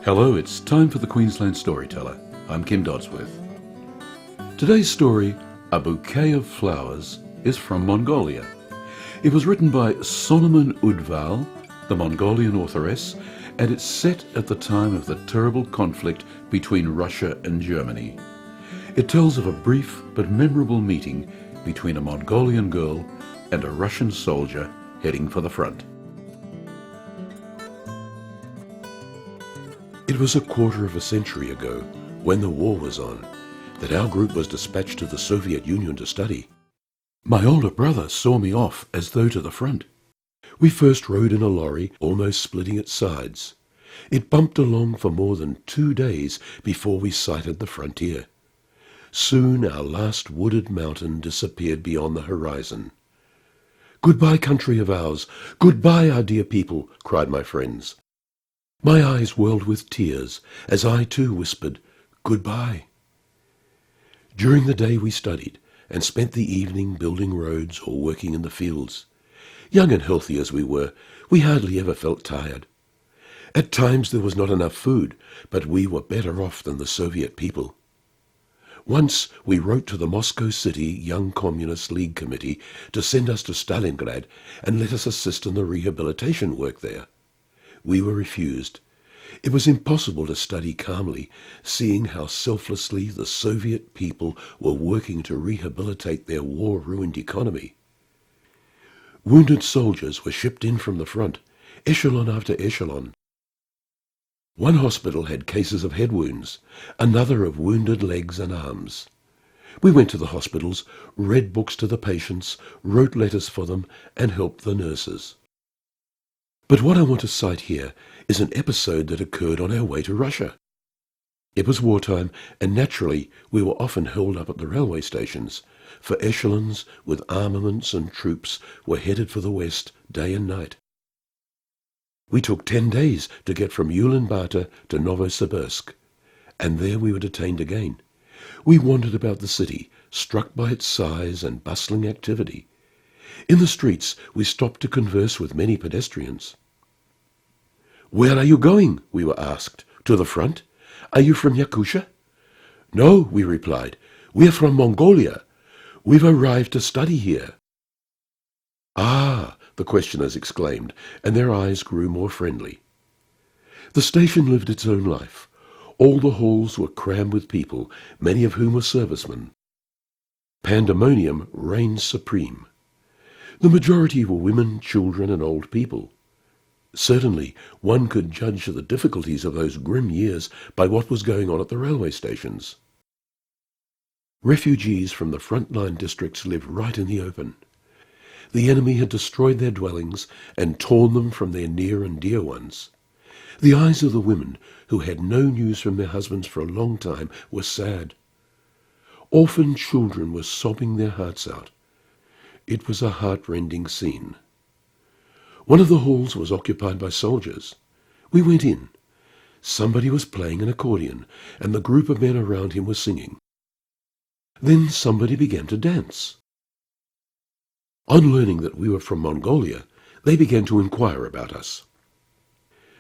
Hello, it's time for the Queensland Storyteller. I'm Kim Dodsworth. Today's story, A Bouquet of Flowers, is from Mongolia. It was written by Sonomyn Udval, the Mongolian authoress, and it's set at the time of the terrible conflict between Russia and Germany. It tells of a brief but memorable meeting between a Mongolian girl and a Russian soldier heading for the front. It was a quarter of a century ago, when the war was on, that our group was dispatched to the Soviet Union to study. My older brother saw me off as though to the front. We first rode in a lorry, almost splitting its sides. It bumped along for more than 2 days before we sighted the frontier. Soon our last wooded mountain disappeared beyond the horizon. "Goodbye, country of ours! Goodbye, our dear people!" cried my friends. My eyes welled with tears as I too whispered, "Goodbye." During the day we studied and spent the evening building roads or working in the fields. Young and healthy as we were, we hardly ever felt tired. At times there was not enough food, but we were better off than the Soviet people. Once we wrote to the Moscow City Young Communist League Committee to send us to Stalingrad and let us assist in the rehabilitation work there. We were refused. It was impossible to study calmly, seeing how selflessly the Soviet people were working to rehabilitate their war-ruined economy. Wounded soldiers were shipped in from the front, echelon after echelon. One hospital had cases of head wounds, another of wounded legs and arms. We went to the hospitals, read books to the patients, wrote letters for them, and helped the nurses. But what I want to cite here is an episode that occurred on our way to Russia. It was wartime, and naturally we were often held up at the railway stations, for echelons with armaments and troops were headed for the west day and night. We took 10 days to get from Ulaanbaatar to Novosibirsk, and there we were detained again. We wandered about the city, struck by its size and bustling activity. In the streets we stopped to converse with many pedestrians. "Where are you going?" we were asked. "To the front? Are you from Yakutia?" "No," we replied. "We're from Mongolia. We've arrived to study here." "Ah," the questioners exclaimed, and their eyes grew more friendly. The station lived its own life. All the halls were crammed with people, many of whom were servicemen. Pandemonium reigned supreme. The majority were women, children, and old people. Certainly, one could judge the difficulties of those grim years by what was going on at the railway stations. Refugees from the front-line districts lived right in the open. The enemy had destroyed their dwellings and torn them from their near and dear ones. The eyes of the women, who had no news from their husbands for a long time, were sad. Orphaned children were sobbing their hearts out. It was a heart-rending scene. One of the halls was occupied by soldiers. We went in. Somebody was playing an accordion, and the group of men around him was singing. Then somebody began to dance. On learning that we were from Mongolia, they began to inquire about us.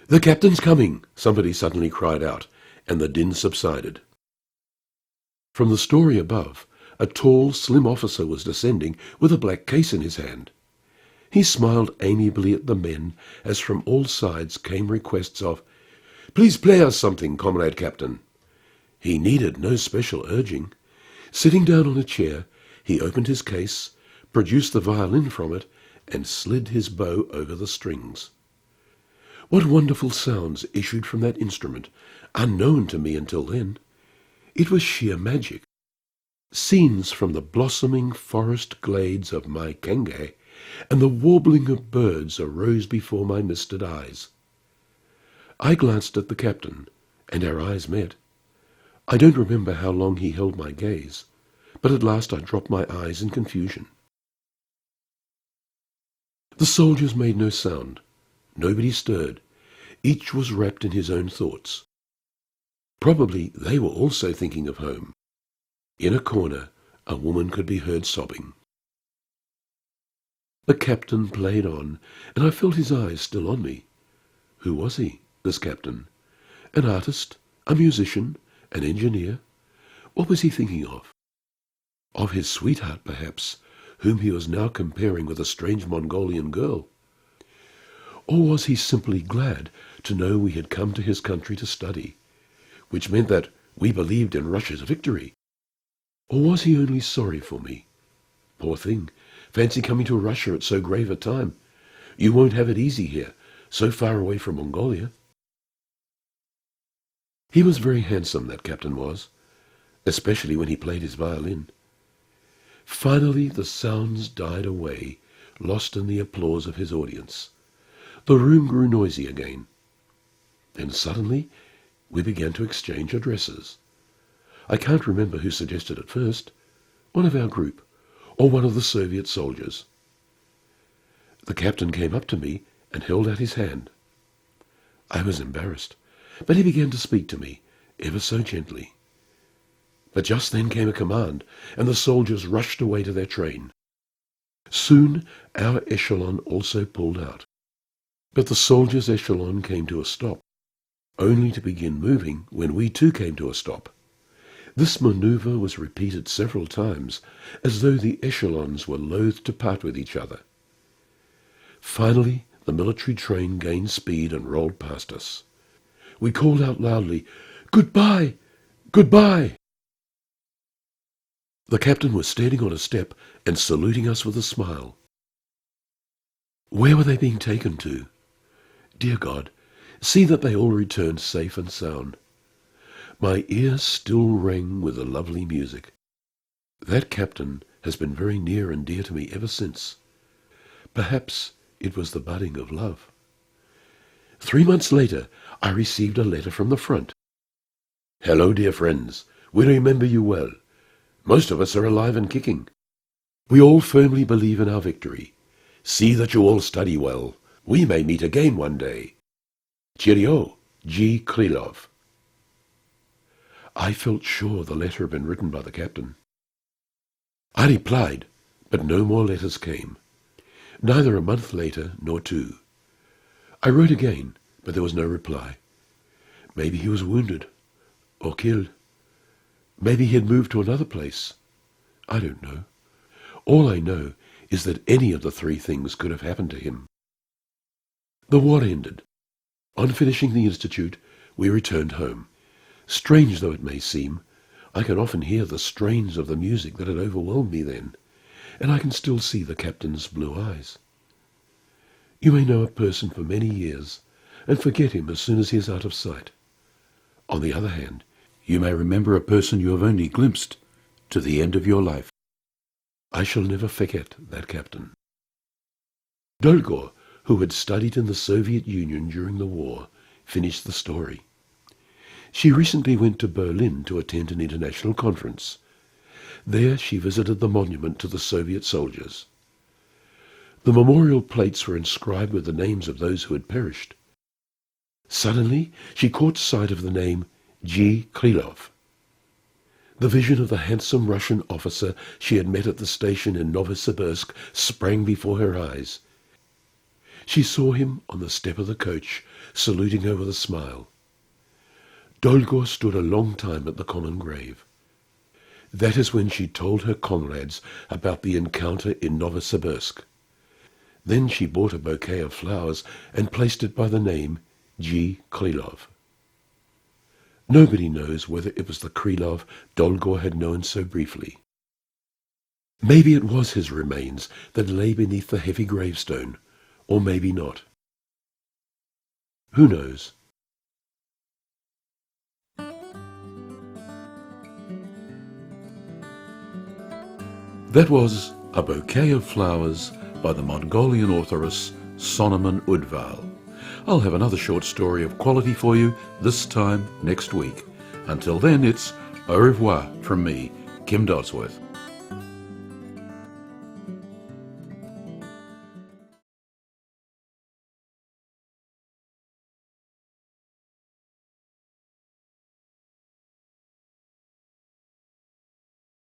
"The captain's coming!" somebody suddenly cried out, and the din subsided. From the story above, a tall, slim officer was descending with a black case in his hand. He smiled amiably at the men as from all sides came requests of, "Please play us something, comrade captain." He needed no special urging. Sitting down on a chair, he opened his case, produced the violin from it, and slid his bow over the strings. What wonderful sounds issued from that instrument, unknown to me until then. It was sheer magic. Scenes from the blossoming forest glades of my Kenge and the warbling of birds arose before my misted eyes. I glanced at the captain, and our eyes met. I don't remember how long he held my gaze, but at last I dropped my eyes in confusion. The soldiers made no sound. Nobody stirred. Each was wrapped in his own thoughts. Probably they were also thinking of home. In a corner, a woman could be heard sobbing. The captain played on, and I felt his eyes still on me. Who was he, this captain? An artist, a musician, an engineer. What was he thinking of? Of his sweetheart, perhaps, whom he was now comparing with a strange Mongolian girl. Or was he simply glad to know we had come to his country to study, which meant that we believed in Russia's victory? Or was he only sorry for me? Poor thing, fancy coming to Russia at so grave a time. You won't have it easy here, so far away from Mongolia. He was very handsome, that captain was, especially when he played his violin. Finally the sounds died away, lost in the applause of his audience. The room grew noisy again. Then suddenly we began to exchange addresses. I can't remember who suggested it first, one of our group, or one of the Soviet soldiers. The captain came up to me and held out his hand. I was embarrassed, but he began to speak to me, ever so gently. But just then came a command, and the soldiers rushed away to their train. Soon our echelon also pulled out. But the soldiers' echelon came to a stop, only to begin moving when we too came to a stop. This maneuver was repeated several times, as though the echelons were loath to part with each other. Finally, the military train gained speed and rolled past us. We called out loudly, "Goodbye! Goodbye!" The captain was standing on a step and saluting us with a smile. Where were they being taken to? Dear God, see that they all returned safe and sound. My ears still rang with the lovely music. That captain has been very near and dear to me ever since. Perhaps it was the budding of love. 3 months later, I received a letter from the front. Hello, dear friends. We remember you well. Most of us are alive and kicking. We all firmly believe in our victory. See that you all study well. We may meet again one day. Cheerio, G. Krylov. I felt sure the letter had been written by the captain. I replied, but no more letters came, neither a month later nor 2. I wrote again, but there was no reply. Maybe he was wounded or killed. Maybe he had moved to another place. I don't know. All I know is that any of the 3 things could have happened to him. The war ended. On finishing the institute, we returned home. Strange though it may seem, I can often hear the strains of the music that had overwhelmed me then, and I can still see the captain's blue eyes. You may know a person for many years and forget him as soon as he is out of sight. On the other hand, you may remember a person you have only glimpsed to the end of your life. I shall never forget that captain. Dolgor, who had studied in the Soviet Union during the war, finished the story. She recently went to Berlin to attend an international conference. There she visited the monument to the Soviet soldiers. The memorial plates were inscribed with the names of those who had perished. Suddenly she caught sight of the name G. Krylov. The vision of the handsome Russian officer she had met at the station in Novosibirsk sprang before her eyes. She saw him on the step of the coach, saluting her with a smile. Dolgor stood a long time at the common grave. That is when she told her comrades about the encounter in Novosibirsk. Then she bought a bouquet of flowers and placed it by the name G. Krylov. Nobody knows whether it was the Krylov Dolgor had known so briefly. Maybe it was his remains that lay beneath the heavy gravestone, or maybe not. Who knows? That was A Bouquet of Flowers by the Mongolian authoress Sonomyn Udval. I'll have another short story of quality for you this time next week. Until then, it's au revoir from me, Kim Dodsworth.